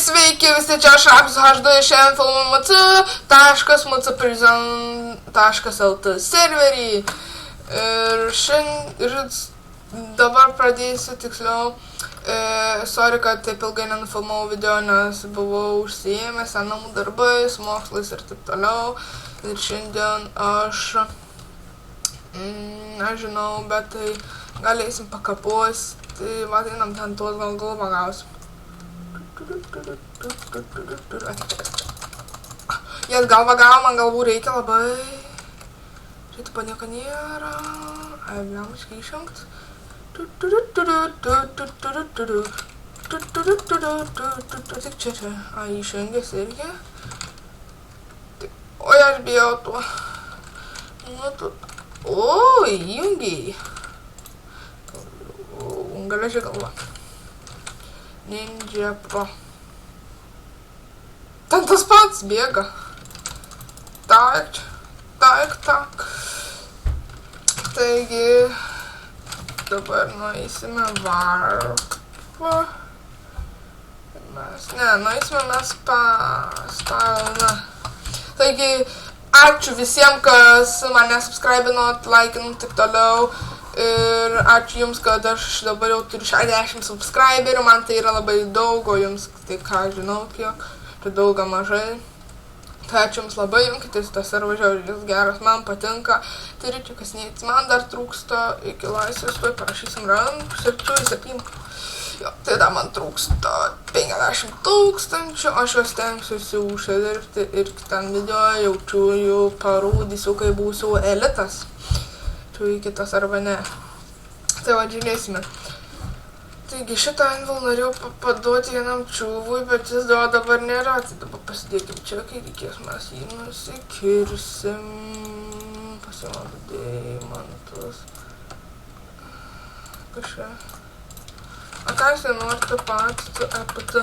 Sveiki visi, čia aš Rapsas HD, šiandien filmuoju mc.mcprison.lt serverį ir dabar pradėsiu tiksliau. Sorry, kad taip ilgai nenufilmavau video, nes buvau užsiėmęs namų darbais, mokslais ir taip toliau. Ir šiandien aš nežinau, bet tai galėsim pakapos, tai va, einam ten tuos gal pagausim. Jas galva gavo, man galvų reikia labai. Šitą pa nieko nėra. Ai, bliamiškai išjungt. Tik čia. Ai, išjungęs irgi. Oi, aš bijau tuo. O, įjungiai. Galiausiai galva. Ninja Pro. Ten tas pats bėga. Tak. Taigi, dabar nueisime varpą. Nueisime mes paspaudome. Taigi, ačiū visiems, kas mane subscribinot, laikinot, taip toliau. Ir ačiū jums, kad aš dabar jau turiu 60 subscriberių, man tai yra labai daug, o jums tai ką žinau kiek, tai daug mažai. Tai ačiū jums labai, junkitės tas serveris, jis geras, man patinka. Tai reikia kas neįtis, man dar trūksta iki laisvės, tuoj parašysim rankų, 7. Jo, tai dar man trūksta 50 000, aš juos tenksiuosi užsidirbti ir kitam video jaučiu parodysiu, kai būsiu elitas. Į kitas arba ne. Tai va, žiūrėsime. Taigi šitą anvil norėjau paduoti vienam čiūvui, bet jis dabar nėra. Tai dabar pasidėkim čia, kai reikės mes jį nusikirsim. Pasirodo deimantus. Kažką. O ką jisai nori tą patį EPT?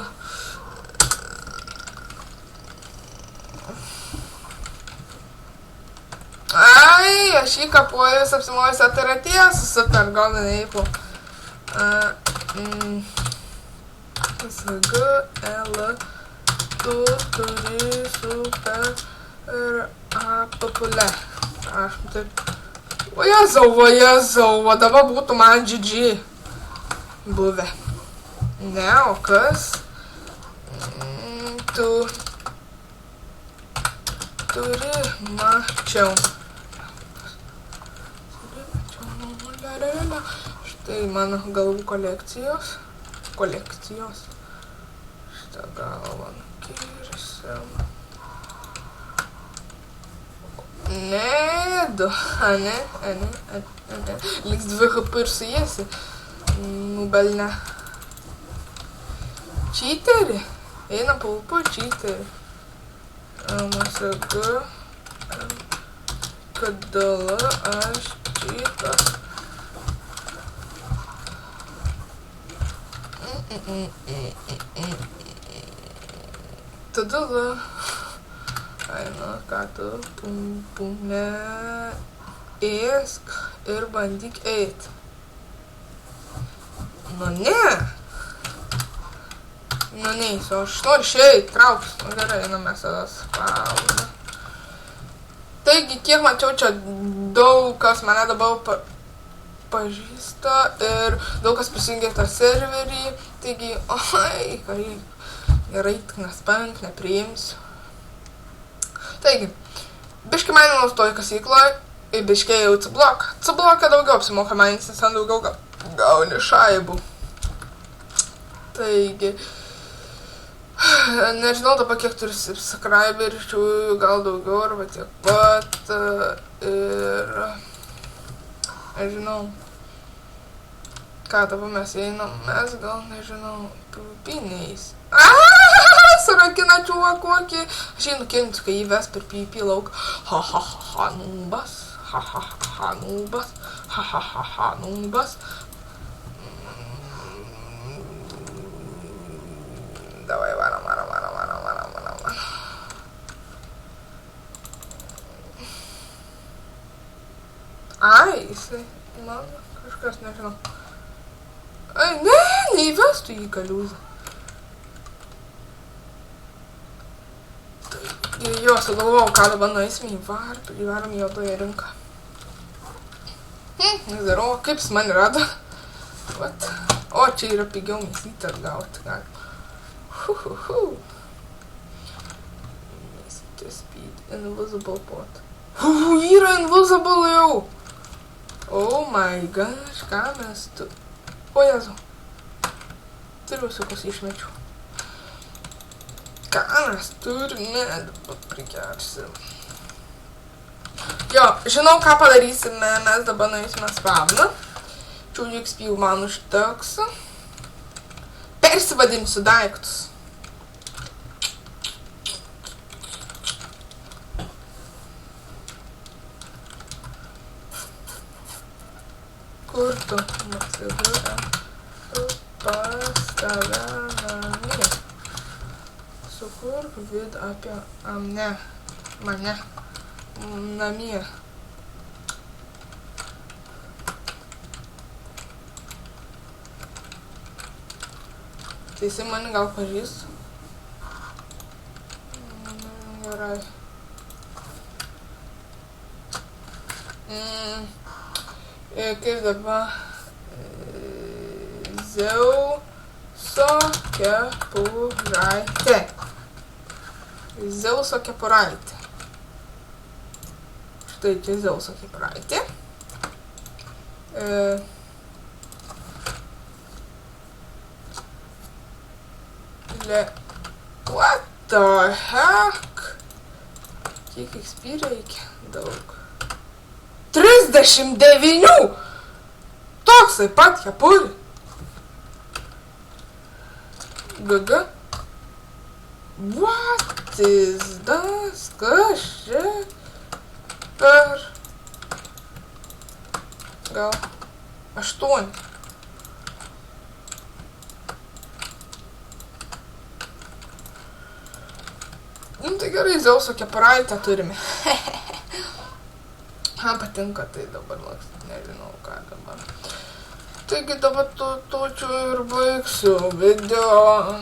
Ai, aš jį kapuoju, jis apsimojusi, tai yra tiesa, super, gal neįpau. SGL, tu turi super apopulę. Aš taip. O jezau, dabar būtų man GG buvę. Ne, o kas? Tu turi mačiau. Štai mano galvų kolekcijos. Šitą galvą nukirsim. Ne. Liks 2 HP ir suėsi. Nubelne. Čyterį. Eina pulpo čyterį. MSG. Kadala aš čytas. Tada, ai, ką tu, ne, ėsk ir bandyk eit. Neįsiu, aš noriu išeit, trauks. Gerai, mes pauzę. Taigi, kiek mačiau, čia daug kas mane dabar pažįsta ir daug kas prisijungė tą serverį. Taigi, oi, gerai, tik nespank, nepriimsiu. Taigi, biškai maininos toj kasykloj ir biškai jau C-bloką. C-bloką daugiau apsimoka mainis, nes ten daugiau gauni šaibų. Taigi, nežinau dabar kiek turi subscriberių, gal daugiau arba tiek pat. Ir nežinau. Ką dabar mes einam, mes gal nežinau, pupiniais. Surakina čiuva kokį. Aš jį nukinsiu, kai jį ves per PvP lauk. Nubas. Davai, varam. Ai, jisai, man kažkas nežinau. Ai, ne, neįvestų jį kaliūzą. Taigi, jo, sugalvojau, ką dabar nueisim į varpą, įvarom į juodąją rinką. Nezdarau, kaip jis man rado. Vat. O, čia yra pigiau mėsytės gauti galim. Mėsytės speed, invisible pot. Yra invisible jau! Oh my gosh, ką mes tu... O, Jezu. Turiu visokus išmečiau. Ką mes turime, dabar prigersim. Jo, žinau, ką padarysime, mes dabar nueisime spavną. Čia XP man užteks. Persivadinsiu daiktus. Kur tu? Atsidūrė. Pas tave namie. Sukurk vid apie mane. Namie. Tai jisai mane gal pažįstų. Gerai. Kaip dabar? Zeuso kepuraitė. Zeuso kepuraitė. Štai čia Zeuso kepuraitė. What the heck? Kiek XP reikia? Daug. 39! Toksai pat kepurė. GG. What is this? Kas čia? Per... Gal 8. Nu tai gerai, Zeuso kepuraitę turime. Man patinka, tai dabar lakstyti, nežinau ką dabar. Taigi dabar tuočiu ir baigsiu video.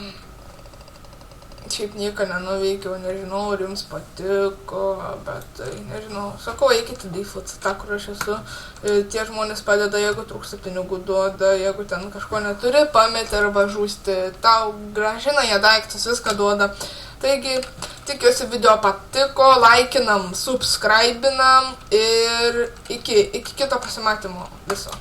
Šiaip nieko nenuveikiau, nežinau, ar jums patiko, bet tai nežinau. Sakau, eikite default, tą, kur aš esu. Tie žmonės padeda, jeigu trūksta pinigų duoda, jeigu ten kažko neturi, pametė arba žūsti. Tau grąžina jie daiktus, viską duoda. Taigi, tikiuosi video patiko, laikinam, subscribinam ir iki kito pasimatymo viso.